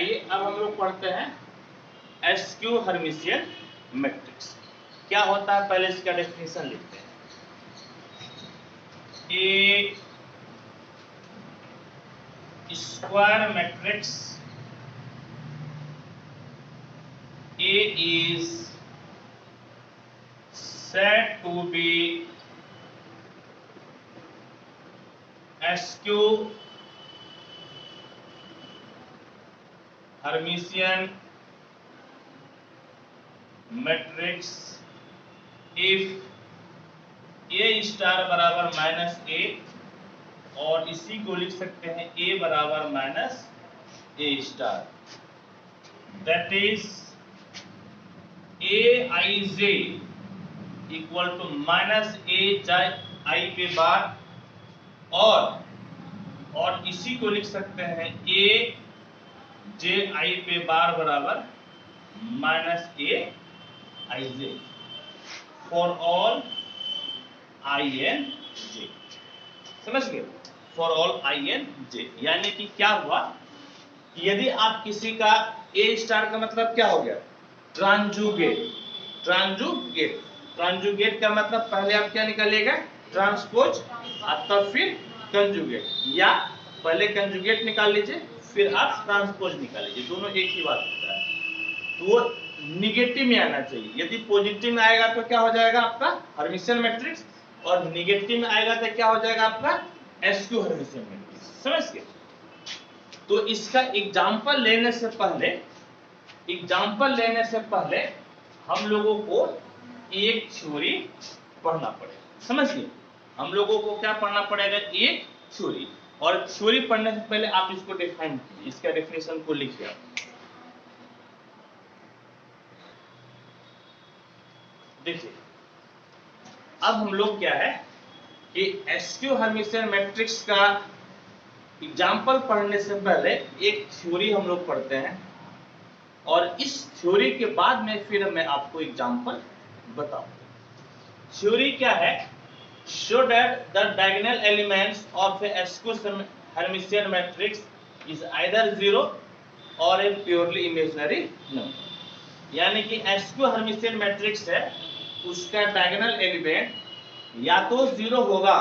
आइए अब हम लोग पढ़ते हैं एसक्यू हर्मिशियन मैट्रिक्स क्या होता है, पहले इसका डेफिनेशन लिखते हैं। A square matrix A is said to be SQ Hermitian matrix if A star बराबर माइनस ए और इसी को लिख सकते हैं A बराबर minus A star, that is Aij equal to minus A i पे बार और इसी को लिख सकते हैं ए जे आई पे बार बराबर minus A i j for all i and j. समझ गए? For all i and j यानी कि क्या हुआ कि यदि आप किसी का ए स्टार का मतलब क्या हो गया, ट्रांजुगेट। ट्रांजुगेट का मतलब पहले आप क्या निकालिएगा, ट्रांसपोज और तब फिर कंजुगेट, या पहले कंजुगेट निकाल लीजिए फिर आप ट्रांसपोज निकाल लीजिए, दोनों एक ही बात होता है। तो वो निगेटिव में आना चाहिए, यदि पॉजिटिव में आएगा तो क्या हो जाएगा आपका हर्मिशियन मैट्रिक्स, और निगेटिव में आएगा तो क्या हो जाएगा आपका एसक्यू हर्मिशियन मैट्रिक्स। समझ गए? तो इसका एग्जांपल लेने से पहले हम लोगों को एक थ्योरी पढ़ना पड़ेगा। समझिए, हम लोगों को क्या पढ़ना पड़ेगा, एक थ्योरी, और थ्योरी पढ़ने से पहले आप इसको डिफाइन कीजिए, इसका डेफिनेशन को लिखिए आप। देखिए अब हम लोग क्या है कि एसक्यू हर्मिशियन मैट्रिक्स का एग्जाम्पल पढ़ने से पहले एक थ्योरी हम लोग पढ़ते हैं, और इस थ्योरी के बाद में फिर मैं आपको एग्जाम्पल बताऊंगा। थ्योरी क्या है, show that the diagonal elements of A skew hermitian matrix is either zero और ए प्योरली इमेजिनरी नंबर। यानी कि एसक्यू हर्मिशियन मैट्रिक्स है, उसका डायगोनल एलिमेंट या तो जीरो होगा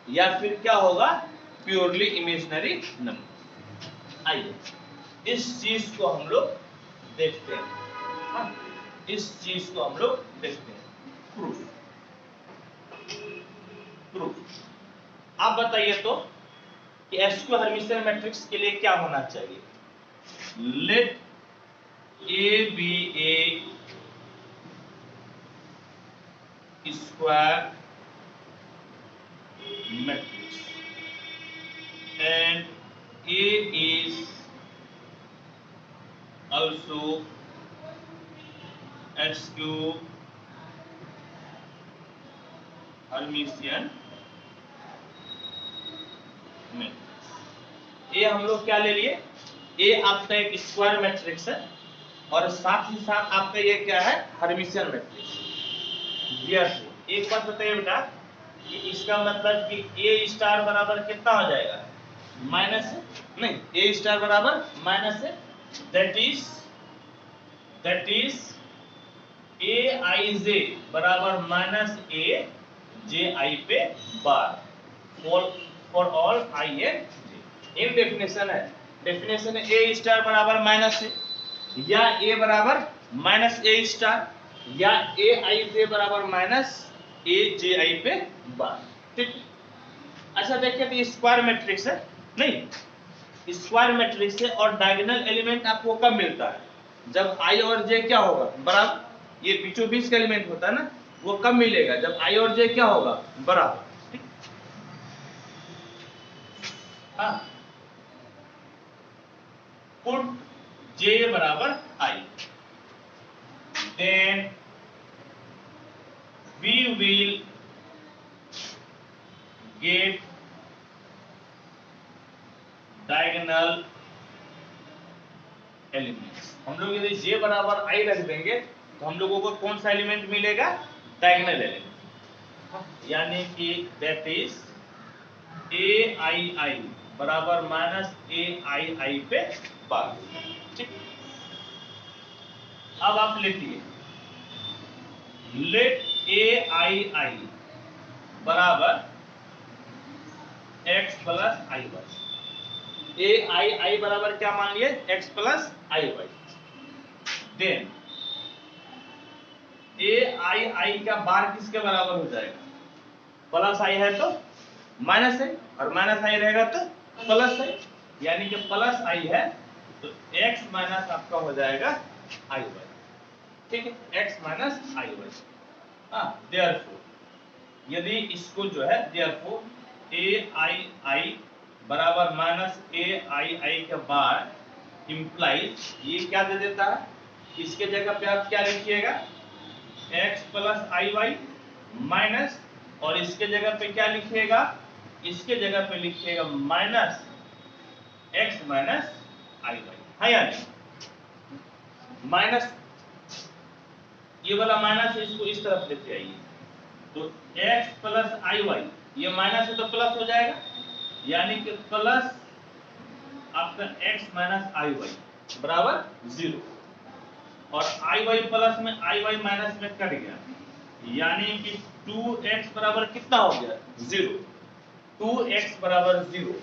या फिर क्या होगा, प्योरली इमेजिनरी नंबर। आइए इस चीज को हम लोग देखते हैं। हाँ, इस चीज को हम लोग देखते हैं। प्रूफ आप बताइए तो कि एसक्यू हर्मिशियन मैट्रिक्स के लिए क्या होना चाहिए। Let A be a square matrix and A is also SQ Hermitian matrix. ए हम लोग क्या ले लिए, ए आपका एक स्क्वायर मैट्रिक्स है और साथ ही साथ आपका ये क्या है, हर्मिशियन मैट्रिक्स। यस, एक बात बताइए बेटा कि इसका मतलब कि ए स्टार बराबर कितना हो जाएगा, माइनस नहीं, ए स्टार बराबर माइनस है, that is A i j बराबर माइनस ए जे आई पे bar for all i and j. इन डेफिनेशन है, डेफिनेशन है ए स्टार बराबर माइनस है, या ए बराबर माइनस ए स्टार, या ए आई जे बराबर माइनस ए जे आई पे बार। ठीक, अच्छा देखिए तो स्क्वायर मैट्रिक्स है, नहीं स्क्वायर मैट्रिक्स है और डायगोनल एलिमेंट आपको कब मिलता है, जब आई और जे क्या होगा बराबर, ये बीचों बीच का एलिमेंट होता है ना, वो कब मिलेगा, जब आई और जे क्या होगा बराबर। ठीक, हाँ, पुट जे बराबर i, then we will get diagonal elements. हम लोग यदि जे बराबर आई रख देंगे तो हम लोगों को कौन सा एलिमेंट मिलेगा, डायगोनल एलिमेंट, यानी कि दैट इज ए आई आई बराबर माइनस ए आई आई पे बार। ठीक। अब आप लिखिए लेट ए आई बराबर x प्लस आई वाई। ए आई बराबर क्या मान लिए, x प्लस आई वाई। देन ए आई का बार किसके बराबर हो जाएगा, प्लस आई है तो माइनस है, और माइनस आई रहेगा तो प्लस है, यानी कि प्लस आई है तो x माइनस आपका हो जाएगा आई वाई। ठीक है, x माइनस आई वाई। हाँ, देयरफॉर यदि इसको जो है देयरफॉर ए आई बराबर माइनस ए आई का बार इंप्लाइज ये क्या दे देता है, इसके जगह पे आप क्या लिखिएगा x प्लस आई वाई माइनस, और इसके जगह पे क्या लिखिएगा, इसके जगह पे लिखिएगा माइनस x माइनस आई वाई। है या नहीं, माइनस ये वाला माइनस है, इसको इस तरफ लेते आइए तो x प्लस आई वाई, ये माइनस है तो प्लस हो जाएगा, यानी कि प्लस आपका x माइनस आई वाई बराबर 0, और आई वाई प्लस में आई वाई माइनस में कट गया, यानी कि 2x बराबर कितना हो गया 0। 2x बराबर 0,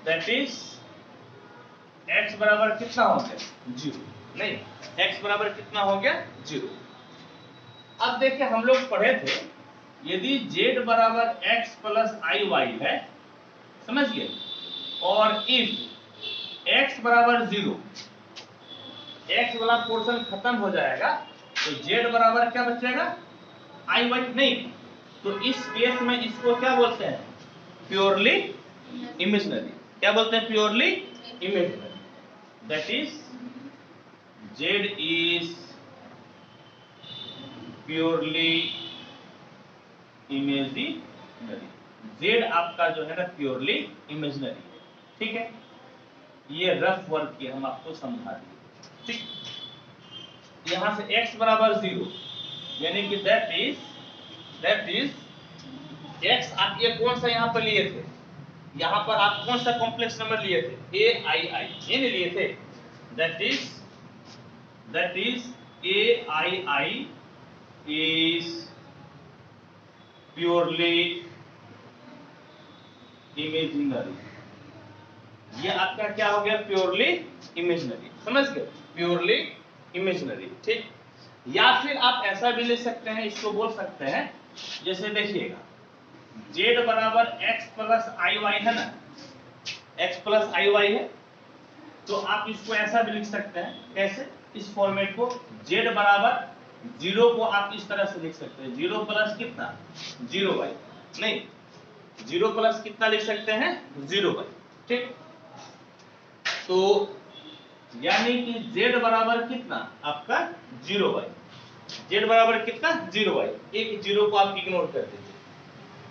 दैट इज x बराबर कितना हो गया 0, नहीं x बराबर कितना हो गया 0। अब देखिए हम लोग पढ़े थे यदि z बराबर x प्लस आई वाई है, समझिए, और इफ x बराबर 0, x वाला पोर्शन खत्म हो जाएगा तो z बराबर क्या बचेगा आई वाई, नहीं तो इस केस में इसको क्या बोलते हैं प्योरली इमेजिनरी। क्या बोलते हैं purely imaginary, that is z is purely imaginary. z आपका जो है ना प्योरली इमेजिनरी है। ठीक है, ये रफ वर्क की हम आपको समझा दिए। ठीक, यहां से x बराबर 0, यानी कि दैट इज x आप ये कौन सा यहां पर लिए थे, यहां पर आप कौन सा कॉम्प्लेक्स नंबर लिए थे ए आई ये नहीं लिए थे, that is A I is purely imaginary। ये आपका क्या हो गया प्योरली इमेजिनरी, समझ गए, प्योरली इमेजिनरी। ठीक, या फिर आप ऐसा भी ले सकते हैं, इसको बोल सकते हैं जैसे देखिएगा z बराबर x प्लस आई वाई है ना, x प्लस आई वाई है, तो आप इसको ऐसा भी लिख सकते हैं, कैसे, इस फॉर्मेट को z बराबर 0 को आप इस तरह से लिख सकते हैं 0 प्लस कितना 0 वाई, नहीं 0 प्लस कितना लिख सकते हैं 0 वाई। ठीक, तो यानी कि z बराबर कितना आपका 0 वाई, z बराबर कितना 0 वाई, एक 0 को आप इग्नोर कर दीजिए।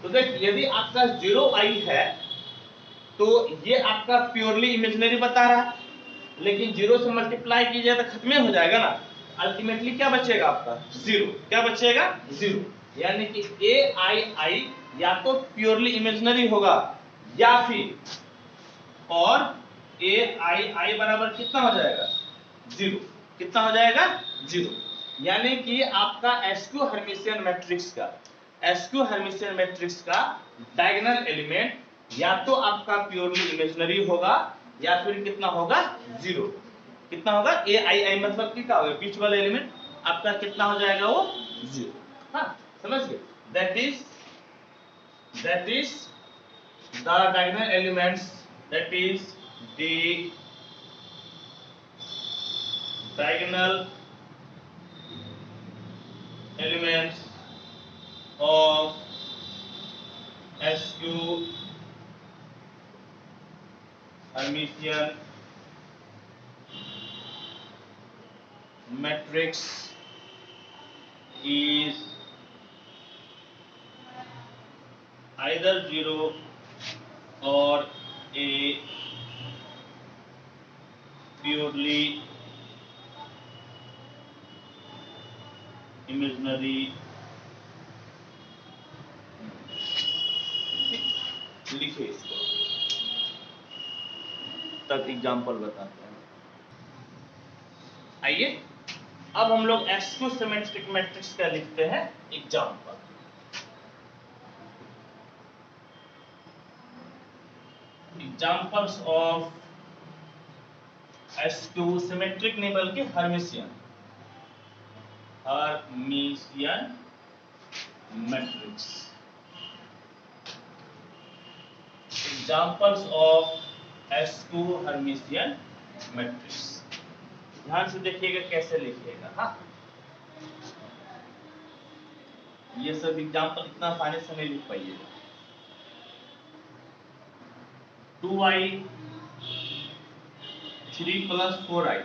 तो देखिए यदि आपका 0 वाई है तो ये आपका प्योरली इमेजिनरी बता रहा है, लेकिन 0 से मल्टीप्लाई कीजिए तो खत्म हो जाएगा ना, अल्टीमेटली क्या बचेगा आपका 0, क्या बचेगा 0, यानी कि ए आई या तो प्योरली इमेजिनरी होगा या फिर और ए आई बराबर कितना हो जाएगा 0, कितना हो जाएगा 0, यानी कि आपका एसक्यू हर्मिशियन मैट्रिक्स का डायगोनल एलिमेंट या तो आपका प्योरली इमेजिनरी होगा या फिर कितना होगा 0, कितना होगा ए आई मतलब क्या होगा बीच वाला एलिमेंट आपका कितना हो जाएगा वो 0। हाँ, समझ गए, that is the diagonal elements, that is the diagonal elements of SQ Hermitian matrix is either 0 or a purely imaginary। लिखिए इसको, तब एग्जाम्पल बताते हैं। आइए अब हम लोग एसक्यू सिमेट्रिक मैट्रिक्स का लिखते हैं example. Examples of SQ symmetric नहीं बल्कि Hermitian matrix. Examples of SQ hermitian matrix. ध्यान से देखिएगा कैसे लिखिएगा। हाँ, ये सब एग्जांपल इतना आसानी से नहीं लिख पाइएगा। 2i 3 + 4i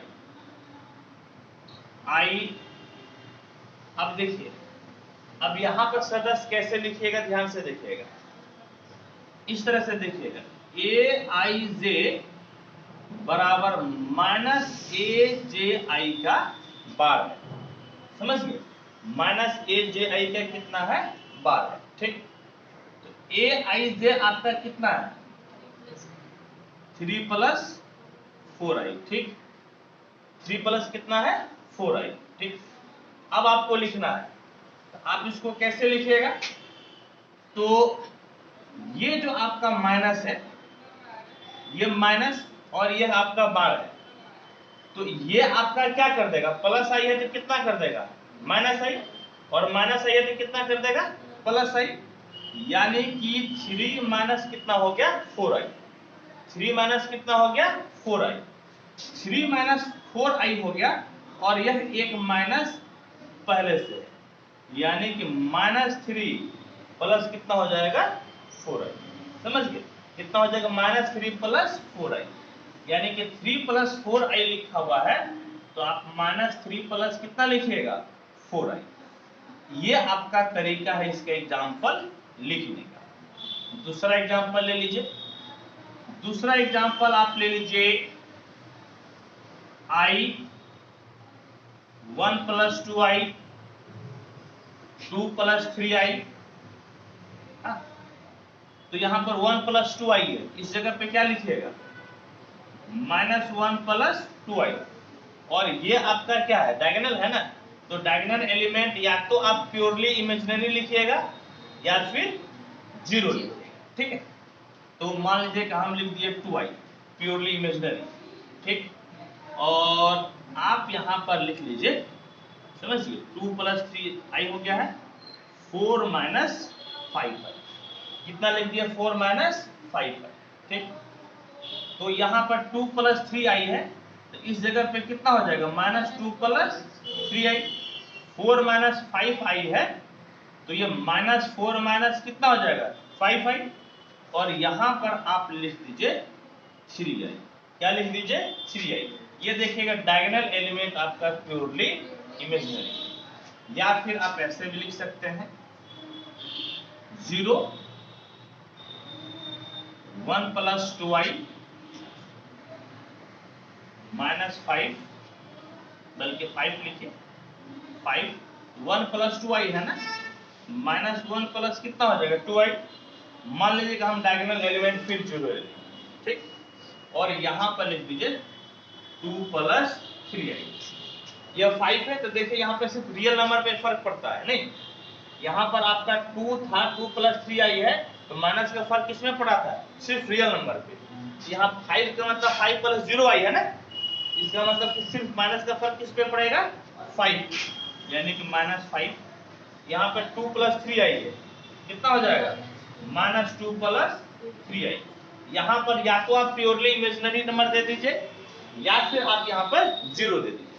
i। अब देखिए, अब यहां पर सदस्य कैसे लिखिएगा, ध्यान से देखिएगा। इस तरह से देखिएगा, aij बराबर -aj का बार है। समझ गए? -aj का कितना है, बार है। ठीक, तो aij आपका कितना है, 3 + 4i। ठीक, 3 प्लस कितना है, 4i। ठीक, अब आपको लिखना है, तो आप इसको कैसे लिखिएगा, तो ये जो आपका माइनस है, ये माइनस और ये आपका बार है, तो ये आपका क्या कर देगा, प्लस आई है तो कितना कर देगा, माइनस आई, और माइनस आई है तो कितना कर देगा, प्लस आई। यानी कि 3 माइनस कितना हो गया, 4i। 3 माइनस कितना हो गया, 4i। 3 माइनस 4i हो गया, और यह एक माइनस पहले से, यानी कि -3 प्लस कितना हो जाएगा, 4i। समझ गए? कितना हो जाएगा, -3 + 4i, यानी कि 3 + 4i लिखा हुआ है, तो आप -3 प्लस कितना लिखिएगा, 4i। ये आपका तरीका है इसका एग्जाम्पल लिखने का। दूसरा एग्जाम्पल ले लीजिए। दूसरा एग्जाम्पल आप ले लीजिए i 1 + 2i 2 + 3i। तो यहां पर 1 + 2i है, इस जगह पे क्या लिखिएगा, -1 + 2i। और ये आपका क्या है, डायगोनल है ना, तो डायगोनल एलिमेंट या तो आप प्योरली इमेजिनरी लिखिएगा या फिर 0 लिखिएगा। ठीक है, तो मान लीजिए कि हम लिख दिए 2i प्योरली इमेजिनरी। ठीक, और आप यहां पर लिख लीजिए, समझिए 2 + 3i हो गया है, 4 - 5 है। कितना लिख दिया, 4 - 5 है। ठीक, तो यहां पर 2 + 3i है, तो इस जगह पे कितना हो जाएगा, -2 + 3i। 4 - 5i है, तो ये -4 - कितना हो जाएगा, 5i। और यहां पर आप लिख दीजिए 3i। क्या लिख दीजिए, 3i। ये देखिएगा डायगोनल एलिमेंट आपका प्योरली इमेजिनरी। या फिर आप ऐसे भी लिख सकते हैं 0 1 + 2i -5, बल्कि 5 लिखिए, 5 1 + 2i है ना, -1 प्लस कितना हो जाएगा, 2i। मान लीजिए कि हम डायगोनल एलिमेंट फिर 0 ले लेंगे। ठीक, और यहां पर लिख दीजिए 2 + 3i। यह 5 है, तो देखिए यहाँ पे सिर्फ रियल नंबर पे फर्क पड़ता है, नहीं यहाँ पर आपका 2 था, 2 + 3i है, तो माइनस का फर्क किसमें पड़ा था, सिर्फ रियल नंबर पे। यहाँ 5 का मतलब 5 + 0i है ना, इसका मतलब कि सिर्फ माइनस का फर्क किस पे पड़ेगा, 5, यानी कि -5। यहाँ पर 2 + 3i है, कितना हो जाएगा, -2 + 3i। यहाँ पर या तो आप प्योरली इमेजिनरी नंबर दे दीजिए या फिर आप यहाँ पर 0 दे दीजिए।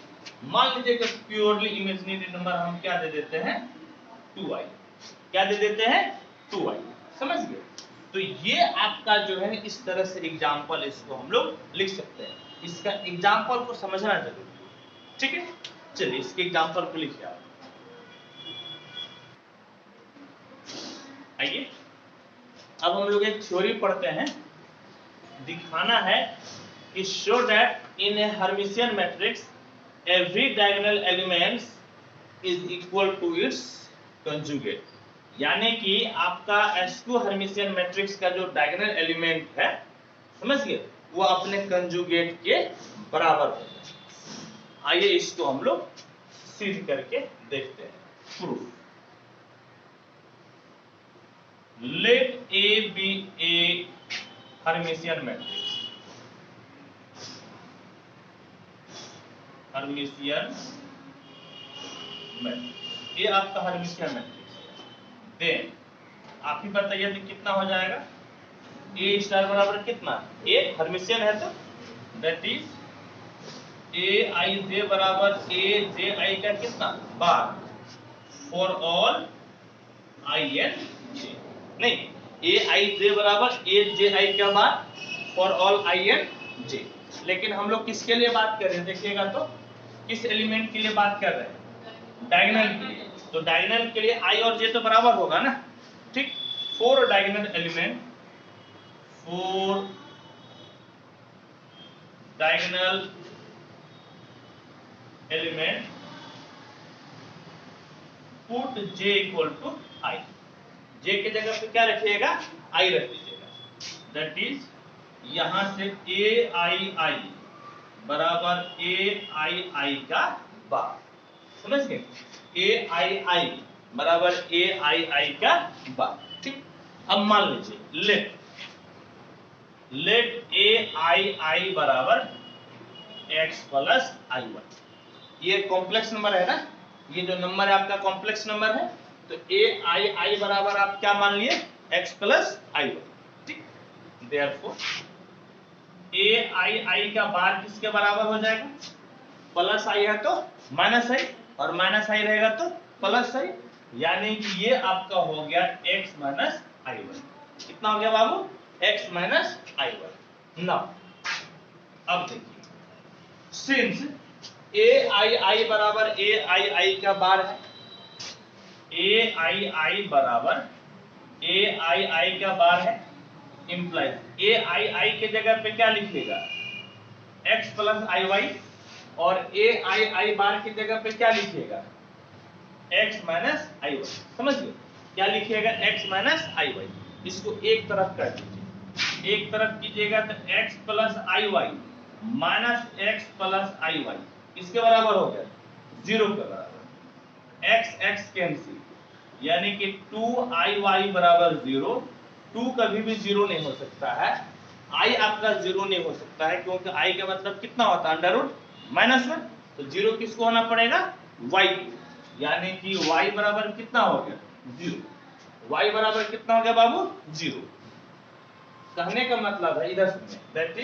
मान लीजिए कि प्योरली इमेजिनरी नंबर हम क्या दे देते हैं, 2i। क्या दे देते हैं, 2i। समझ गए? तो ये आपका जो है इस तरह से एग्जाम्पल, इसको हम लोग लिख सकते हैं। इसका एग्जाम्पल को समझना जरूरी है। ठीक है, चलिए इसके एग्जाम्पल को लिखिए आप। आइए अब हम लोग एक थ्योरी पढ़ते हैं। दिखाना है कि show that in a hermitian matrix every diagonal elements is equal to its conjugate. यानी कि आपका एसक्यू हर्मिशियन मैट्रिक्स का जो डायगोनल एलिमेंट है, समझ गए, वो अपने कंजुगेट के बराबर होगा। आइए इसको हम लोग सिद्ध करके देखते हैं। Proof, let A be a hermitian matrix, hermitian matrix, ये आपका हर्मिशियन मैट्रिक्स है। देन आप ही बताइए तो कितना हो जाएगा, ए स्टार बराबर कितना, ए हर्मिशियन है तो that is A i j बराबर ए जे आई का कितना bar for all i and j, नहीं ए आई जे बराबर ए जे आई का bar for all i and j. लेकिन हम लोग किसके लिए बात कर रहे हैं देखिएगा तो, किस एलिमेंट के लिए बात कर रहे हैं, डायगोनल के लिए। तो डायगोनल के लिए आई और जे तो बराबर होगा ना, ठीक। For diagonal element, for diagonal element put j equal to i, j के जगह पे क्या रखिएगा, i रख दीजिएगा। दैट इज यहां से ए आई बराबर ए आई का बार, समझ गए, ए आई बराबर ए आई का बार, ठीक। अब मान लीजिए लेट ए आई बराबर x प्लस आई वन, ये कॉम्प्लेक्स नंबर है ना, ये जो नंबर है आपका कॉम्प्लेक्स नंबर है। तो ए आई बराबर आप क्या मान लिए, x प्लस आई वन, ठीक। देयरफॉर ए आई का बार किसके बराबर हो जाएगा, प्लस आई है तो माइनस आई, और माइनस आई रहेगा तो प्लस आई, यानी कि ये आपका हो गया x माइनस आई वन। कितना हो गया बाबू, x minus I one. Now अब देखिए, सिंस ए आई बराबर ए आई का बार है, ए आई बराबर ए आई का बार है, इंप्लाइज ए आई के जगह पे क्या लिखिएगा, x प्लस आई वाई, और ए आई बार की जगह पे क्या लिखिएगा, x माइनस आई वाई। समझ गए, क्या लिखिएगा, x माइनस आई वाई। इसको एक तरफ कर दीजिए, एक तरफ कीजिएगा तो x प्लस आई वाई माइनस x प्लस आई वाई किसके बराबर हो गया, जीरो के बराबर। x कैंसिल, यानी कि 2iy बराबर जीरो। 2 कभी भी जीरो नहीं हो सकता है, i आपका जीरो नहीं हो सकता है, क्योंकि i का मतलब कितना होता है, अंडर रूट माइनस वन। तो जीरो किसको होना पड़ेगा, y, यानी कि y बराबर कितना हो गया, जीरो। y बराबर कितना हो गया बाबू, जीरो। कहने का मतलब है, इधर सुनिए, दैट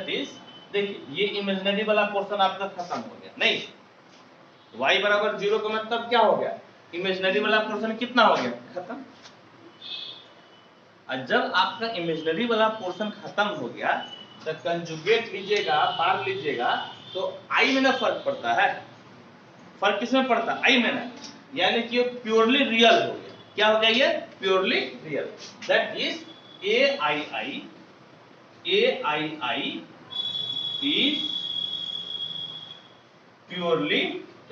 इज देखिए, ये इमेजिनरी वाला पोर्शन आपका खत्म हो गया, नहीं y बराबर जीरो का मतलब क्या हो गया, इमेजिनरी वाला पोर्शन कितना हो गया, खत्म। और जब आपका इमेजिनरी वाला पोर्शन खत्म हो गया तो कंजुगेट लीजिएगा, बार लीजिएगा, तो आई में ना फर्क पड़ता है, फर्क किसमें पड़ता है, आई में ना, यानी कि प्योरली रियल हो गया। क्या हो गया, ये purely real. That is A I is purely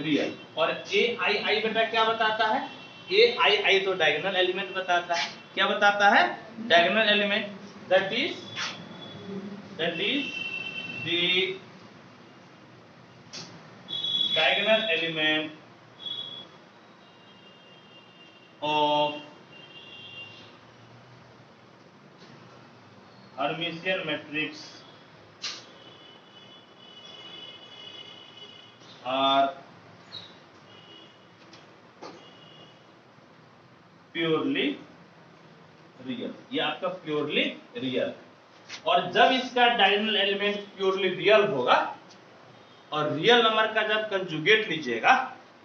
real. और ए आई बेटा क्या बताता है, ए आई तो डायगोनल एलिमेंट बताता है। क्या बताता है, diagonal element. That is the diagonal element of hermitian matrix are purely real. ये आपका प्योरली रियल। और जब इसका डायगोनल एलिमेंट प्योरली रियल होगा, और रियल नंबर का जब कंजुगेट लीजिएगा,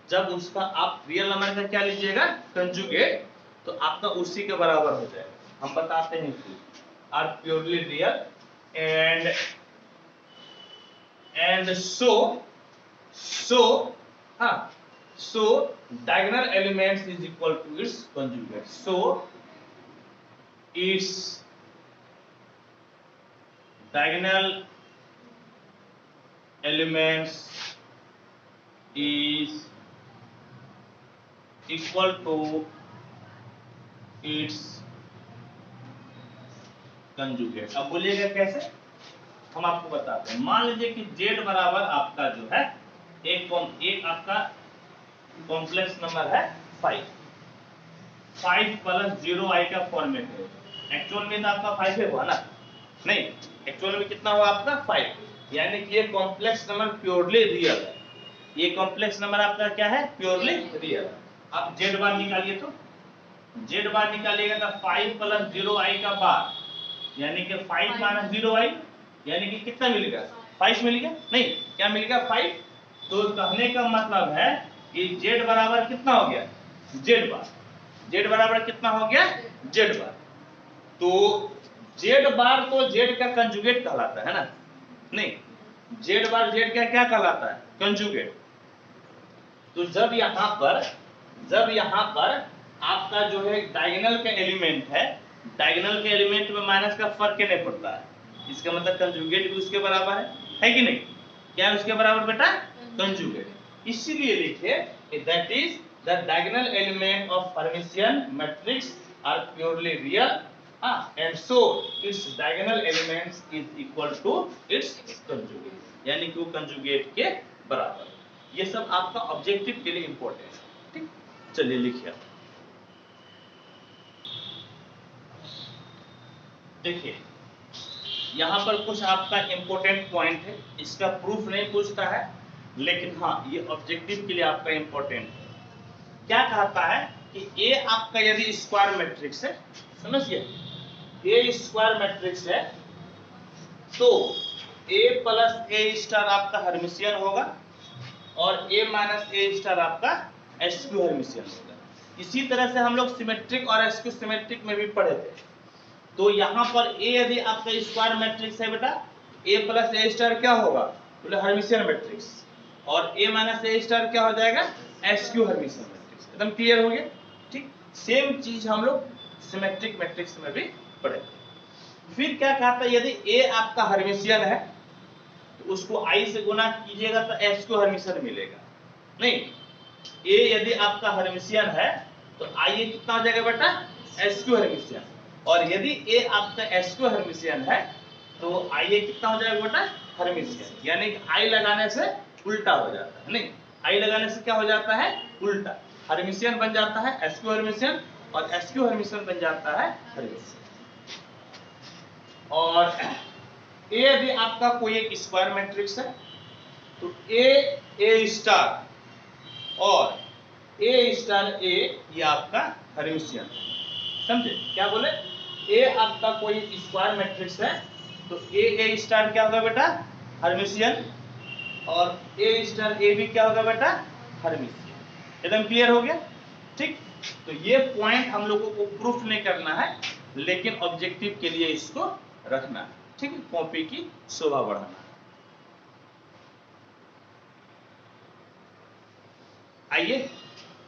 जब उसका आप रियल नंबर का क्या लीजिएगा, कंजुगेट, तो आपका उसी के बराबर हो जाएगा। हम बताते हैं कि are purely real and so diagonal elements is equal to its conjugate. So its diagonal elements is equal to its conjugate. अब बोलिएगा कैसे, हम आपको बताते हैं। मान लीजिए कि z बराबर आपका जो है एक आपका कॉम्प्लेक्स नंबर है 5 प्लस 0i का फॉर्मेट है। एक्चुअल में तो आपका 5 है हुआ ना, नहीं एक्चुअल में कितना हुआ आपका 5, यानी कि ये कॉम्प्लेक्स नंबर प्योरली रियल है। ये कॉम्प्लेक्स नंबर आपका क्या है, प्योरली रियल। आप z बार निकालिए, तो z बार निकालिएगा तो 5 प्लस 0i का बार यानी कि 5 माइनस 0i यानी कि कितना मिलेगा 5 मिल गया, नहीं क्या मिलेगा 5। तो कहने का मतलब है कि z बराबर कितना हो गया z बार, z बराबर कितना हो गया z बार। तो z बार तो z का कंजुगेट कहलाता है ना, नहीं z बार z का क्या कहलाता है, कंजुगेट। तो जब यहाँ पर आपका जो है डायगोनल का एलिमेंट है, डायगोनल के एलिमेंट में माइनस का फर्क नहीं पड़ता है, इसका मतलब कंजुगेट भी उसके बराबर है कि नहीं, क्या है उसके बराबर बेटा, कंजुगेट। इसीलिए लिखे that is the diagonal element of hermitian matrix are purely real and so its diagonal elements is equal to its conjugate, यानी कि वो कंजुगेट के बराबर। ये सब आपका ऑब्जेक्टिव के लिए इंपॉर्टेंट है, ठीक। चलिए लिखिए, देखिए यहाँ पर कुछ आपका इंपॉर्टेंट पॉइंट है, इसका प्रूफ नहीं पूछता है लेकिन हाँ ये ऑब्जेक्टिव के लिए आपका इंपॉर्टेंट है। क्या कहता है कि ए आपका यदि स्क्वायर मैट्रिक्स है, समझिए ए स्क्वायर मैट्रिक्स है तो ए प्लस ए स्टार आपका हर्मिशियन होगा और ए माइनस ए स्टार आपका एसक्यू हर्मिशियन होगा। इसी तरह से हम लोग सिमेट्रिक और एसक्यू सिमेट्रिक में भी पढ़े थे। तो यहाँ पर ए यदि आपका स्क्वायर मैट्रिक्स है बेटा, ए प्लस ए स्टार क्या होगा, बोले हर्मिशियन मैट्रिक्स, और ए माइनस ए स्टार क्या हो जाएगा, एसक्यू हर्मिशियन मैट्रिक्स। एकदम क्लियर हो गया, ठीक। सेम चीज हम लोग सिमेट्रिक मैट्रिक्स में भी पढ़े। फिर क्या कहता है, यदि ए आपका हर्मिशियन है तो उसको आई से गुना कीजिएगा तो एसक्यू हर्मिशियन मिलेगा। नहीं, ए यदि आपका हर्मिशियन है तो आई कितना हो जाएगा बेटा, एसक्यू हर्मिशियन, और यदि ए आपका एसक्यू हर्मिशियन है तो आई कितना हो जाएगा बेटा, हर्मिशियन, यानी कि आई लगाने से उल्टा हो जाता है। नहीं, आई लगाने से क्या हो जाता है, उल्टा, हर्मिशियन बन जाता है एसक्यू हर्मिशियन और एसक्यू हर्मिशियन बन जाता है हर्मिशियन। और ए यदि आपका कोई एक स्क्वायर मैट्रिक्स है तो ए स्टार और ए स्टार ए ये आपका हर्मिशियन, समझे क्या बोले, ए आपका कोई स्क्वायर मैट्रिक्स है तो ए स्टार क्या होगा बेटा, हर्मिशियन, और ए स्टार ए भी क्या होगा बेटा, हर्मिशियन। एकदम क्लियर हो गया, ठीक। तो ये पॉइंट हम लोगों को प्रूफ नहीं करना है लेकिन ऑब्जेक्टिव के लिए इसको रखना है, ठीक है, कॉपी की शोभा बढ़ाना। आइए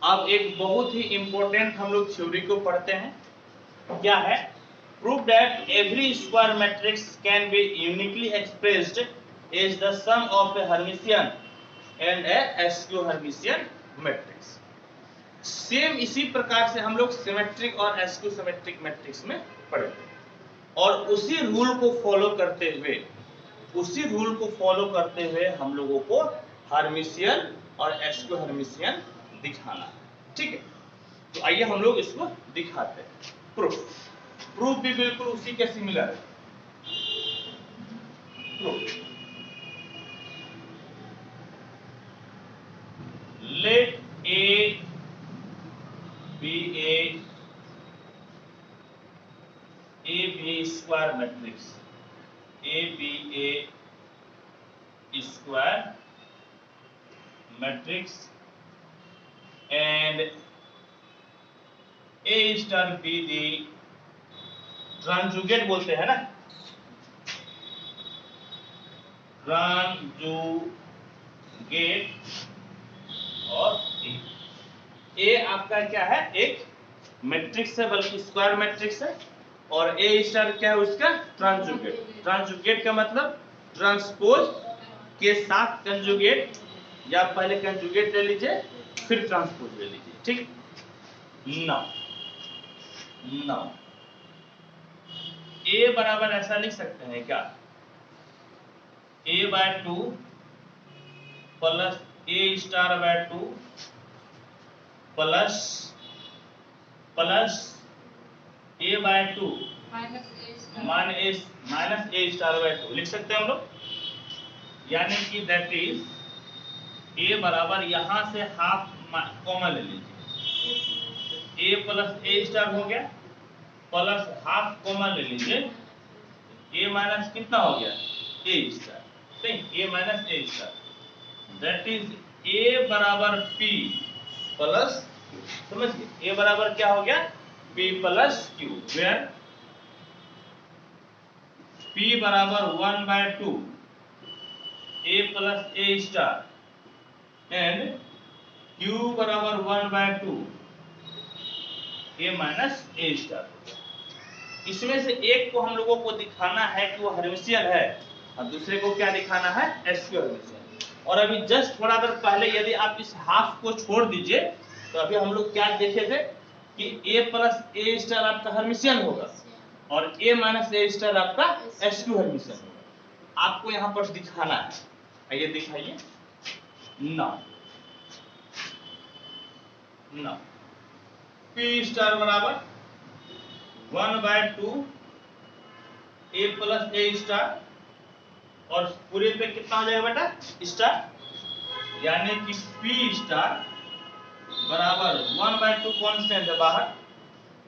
अब एक बहुत ही इंपॉर्टेंट हम लोग थ्योरी को पढ़ते हैं, क्या है, prove that every square matrix can be uniquely expressed as the sum of a hermitian and a skew hermitian matrix. Same इसी प्रकार से हम लोग सिमेट्रिक और एसक्यू सिमेट्रिक मैट्रिक्स में पढ़े थे और उसी रूल को फॉलो करते हुए हम लोगों को हर्मिशियन और एसक्यू हर्मिशियन दिखाना है, ठीक है। तो आइए हम लोग इसको दिखाते हैं। प्रूफ भी बिल्कुल उसी के सिमिलर है। Proof, let A be a square matrix, A be a square matrix and A star B the transjugate बोलते हैं ना, ट्रांजुगेट और ए आपका क्या है, एक मैट्रिक्स है बल्कि स्क्वायर मैट्रिक्स है, और ए स्टार क्या है उसका, ट्रांजुगेट। ट्रांजुगेट का मतलब ट्रांसपोज के साथ कंजुगेट, या पहले कंजुगेट ले लीजिए फिर ट्रांसपोज ले लीजिए, ठीक। नाउ ए बराबर ऐसा लिख सकते हैं क्या, a/2 plus a*/2 plus a/2 minus a*/2 लिख सकते हैं हम लोग। यानी कि दैट इज a बराबर यहां से हाफ कॉमन ले लीजिए, a प्लस a* हो गया प्लस हाफ कॉमन ले लीजिए, a माइनस कितना हो गया a*, नहीं a minus a*, that is a बराबर p प्लस, समझिए a बराबर क्या हो गया p plus q, where p बराबर 1/2 a plus a* and q बराबर 1/2 a माइनस a*। इसमें से एक को हम लोगों को दिखाना है कि वो हर्मिशियन है और दूसरे को क्या दिखाना है, एसक्यू हर्मिशियन। और अभी जस्ट थोड़ा देर पहले यदि आप इस हाफ को छोड़ दीजिए तो अभी हम लोग क्या देखे थे कि a प्लस a* आपका हर्मिशियन होगा और a माइनस a* आपका एसक्यू हर्मिशियन होगा। आपको यहाँ पर दिखाना है, आइए दिखाइए ना p* बराबर 1/2 a प्लस a* और पूरे पे कितना हो जाएगा बेटा स्टार, यानी कि p* बराबर 1/2 कांस्टेंट है बाहर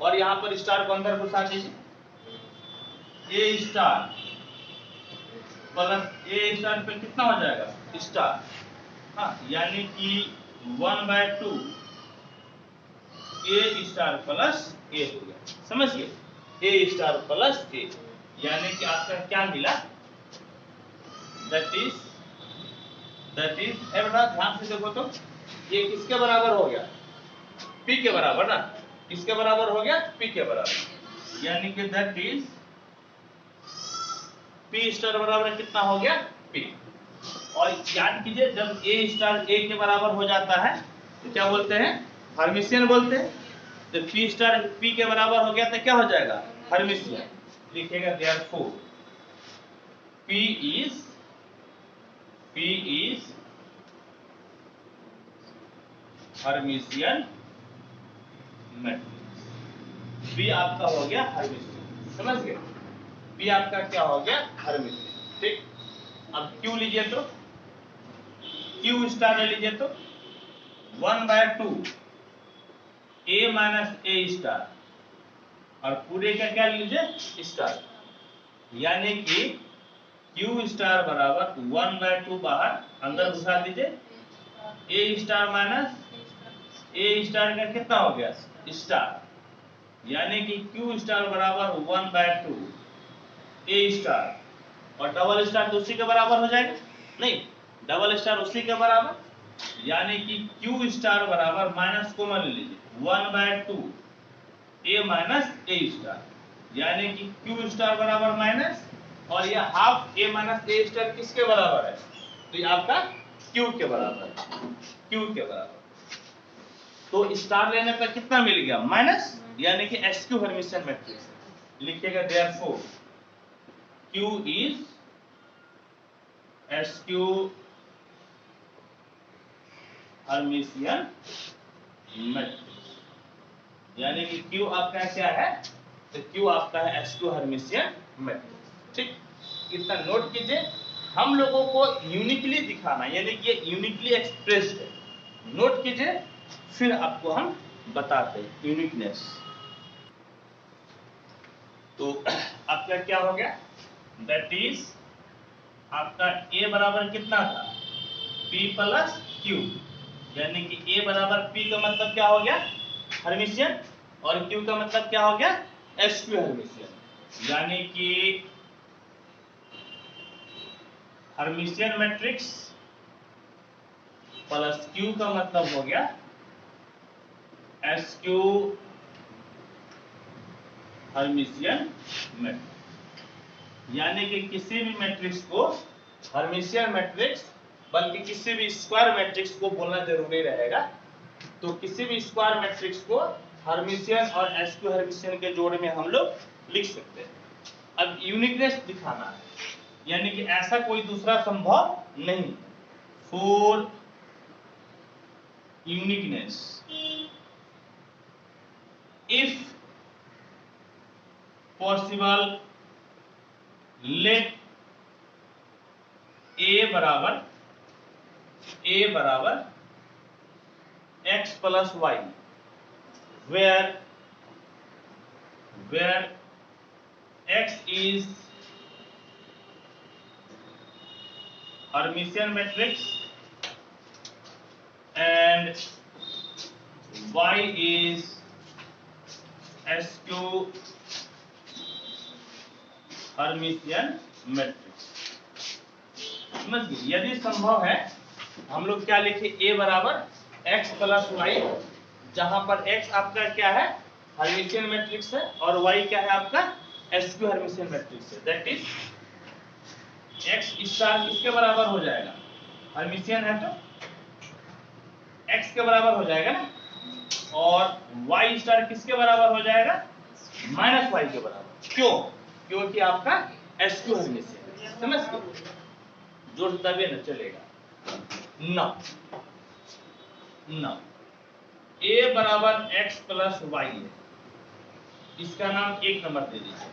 और यहाँ पर स्टार को अंदर घुसा दीजिए, a* प्लस a* पे कितना हो जाएगा स्टार, हाँ यानी कि 1/2 a* प्लस a हो गया, समझिए a* प्लस a, यानी कि आपका क्या मिला, दैट इज बेटा ध्यान से देखो तो ये किसके बराबर हो गया, p के बराबर ना, किसके बराबर हो गया p के बराबर, यानी कि दैट इज p* बराबर कितना हो गया p। और याद कीजिए जब a* a के बराबर हो जाता है तो क्या बोलते हैं, हर्मिशियन बोलते हैं। तो p* p के बराबर हो गया तो क्या हो जाएगा हर्मिशियन, लिखिएगा therefore p is Hermitian matrix, p आपका हो गया हर्मिशियन, समझ गए, p आपका क्या हो गया हर्मिशियन, ठीक। अब q लीजिए तो q* ले लीजिए तो 1/2 a माइनस a* और पूरे का क्या लीजिए स्टार, यानी कि q* बराबर 1/2 बाहर अंदर घुसा दीजिए, a* माइनस a* का कितना हो गया स्टार, यानी कि q* बराबर 1/2 a* और डबल स्टार तो उसी के बराबर हो जाएगा, नहीं डबल स्टार उसी के बराबर, यानी कि q* बराबर माइनस कॉमन ले लीजिए 1/2 a माइनस a*, यानी कि q* बराबर माइनस और ये हाफ a माइनस a* किसके बराबर है, तो ये आपका q के बराबर है, q के बराबर। तो स्टार लेने पर कितना मिल गया माइनस, यानी कि एसक्यू हर्मिशियन मैट्रिक्स, लिखिएगा therefore q is SQ hermitian matrix, यानी कि q आपका क्या है, तो q आपका है एसक्यू हर्मिशियन मैट्रिक्स, ठीक। इतना नोट कीजिए, हम लोगों को यूनिकली दिखाना यानी कि ये यूनिकली एक्सप्रेस्ड है, नोट कीजिए फिर आपको हम बताते हैं यूनिकनेस। तो आपका क्या हो गया, दैट इज आपका a बराबर कितना था p प्लस q, यानी कि a बराबर p का मतलब क्या हो गया हर्मिशियन और q का मतलब क्या हो गया एसक्यू हर्मिशियन, यानी कि हर्मिशियन मैट्रिक्स प्लस q का मतलब हो गया एसक्यू हर्मिशियन मैट्रिक्स, यानी कि किसी भी मैट्रिक्स को हर्मिशियन मैट्रिक्स बल्कि किसी भी स्क्वायर मैट्रिक्स को बोलना जरूरी रहेगा। तो किसी भी स्क्वायर मैट्रिक्स को हर्मिशियन और एसक्यू हर्मिशियन के जोड़ में हम लोग लिख सकते हैं। अब यूनिकनेस दिखाना है, यानी कि ऐसा कोई दूसरा संभव नहीं। For uniqueness if possible let A बराबर x plus y where x is Hermitian matrix and y is SQ Hermitian matrix। समझ गए? यदि संभव है हम लोग क्या लिखे, a बराबर x प्लस वाई, जहां पर x आपका क्या है, हर्मिशियन मैट्रिक्स है, और y क्या है आपका SQ हर्मिशियन मैट्रिक्स है। दैट इज x स्टार किसके बराबर हो जाएगा, हर्मिशियन है तो x के बराबर हो जाएगा ना, और y स्टार किसके बराबर हो जाएगा, माइनस y के बराबर। क्यों? क्योंकि आपका SQ हर्मिशियन है। समझ गए? जोड़ तभी न चलेगा। न a बराबर x प्लस वाई है, इसका नाम एक नंबर दे दीजिए।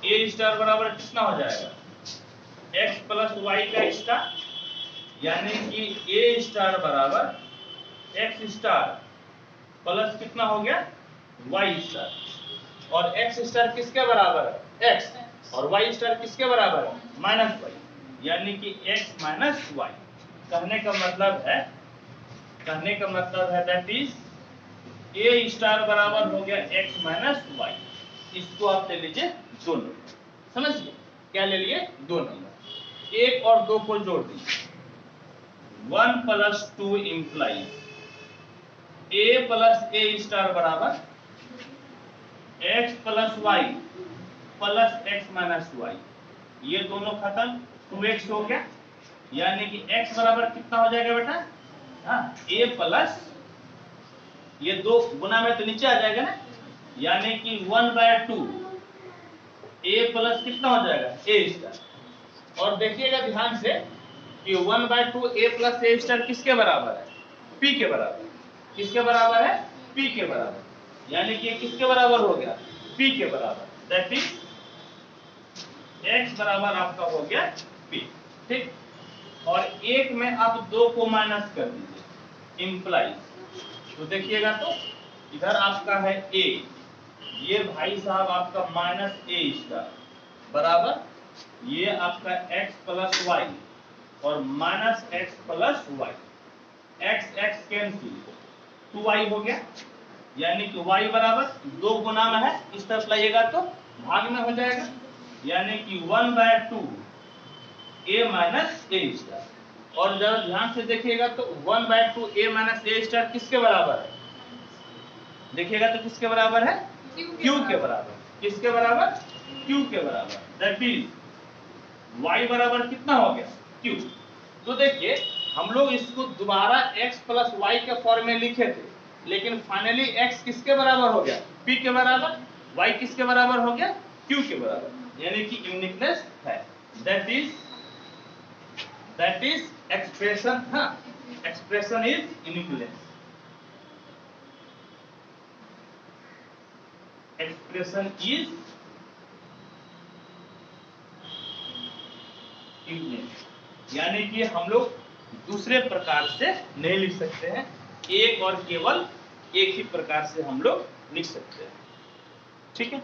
a स्टार बराबर कितना हो जाएगा, x प्लस वाई का स्टार, यानी कि a स्टार बराबर x स्टार प्लस कितना हो गया, y स्टार, और x स्टार किसके बराबर है, x, और y स्टार किसके बराबर है, माइनस y, यानी कि x माइनस y। कहने का मतलब है दैट इज a स्टार बराबर हो गया x माइनस y। इसको आप ले लीजिए 2 नंबर। समझ गए? क्या ले लिए, 2 नंबर। 1 और 2 को जोड़ दीजिए। 1 plus 2 implies a plus a star बराबर x plus y plus x minus y। ये दोनों खत्म, 2x हो गया, यानी कि x बराबर कितना हो जाएगा बेटा, a प्लस, ये 2 गुना में तो नीचे आ जाएगा ना, यानी कि 1/2 a प्लस कितना हो जाएगा, a स्टार। और देखिएगा ध्यान से कि 1/2 a प्लस a स्टार किसके बराबर है, p के बराबर। किसके बराबर है, p के बराबर, यानी कि किसके बराबर हो गया, p के बराबर। दैट इज x बराबर आपका हो गया p। ठीक, और 1 में आप 2 को माइनस कर दीजिए, इंप्लाइज। तो देखिएगा तो इधर आपका है a, ये भाई साहब आपका माइनस a स्टार बराबर, ये आपका x प्लस वाई और minus x plus y, x cancel, 2y हो गया, यानी कि y बराबर 2 गुना में है, इस तरफ लाइएगा तो भाग में हो जाएगा, यानी कि 1/2 a माइनस a स्टार। और जरा ध्यान से देखिएगा तो 1/2 a माइनस a स्टार किसके बराबर है, देखिएगा तो किसके बराबर है, q के बराबर। किसके बराबर, q के बराबर। दैट इज y बराबर कितना हो गया, q। तो देखिए हम लोग इसको दोबारा x प्लस वाई के फॉर्म में लिखे थे, लेकिन फाइनली x किसके बराबर हो गया, p के बराबर, y किसके बराबर हो गया, q के बराबर, यानी कि यूनिकनेस है। That is expression, expression is uniqueness. Expression is uniqueness, यानी कि हम लोग दूसरे प्रकार से नहीं लिख सकते हैं, एक और केवल एक ही प्रकार से हम लोग लिख सकते हैं। ठीक है।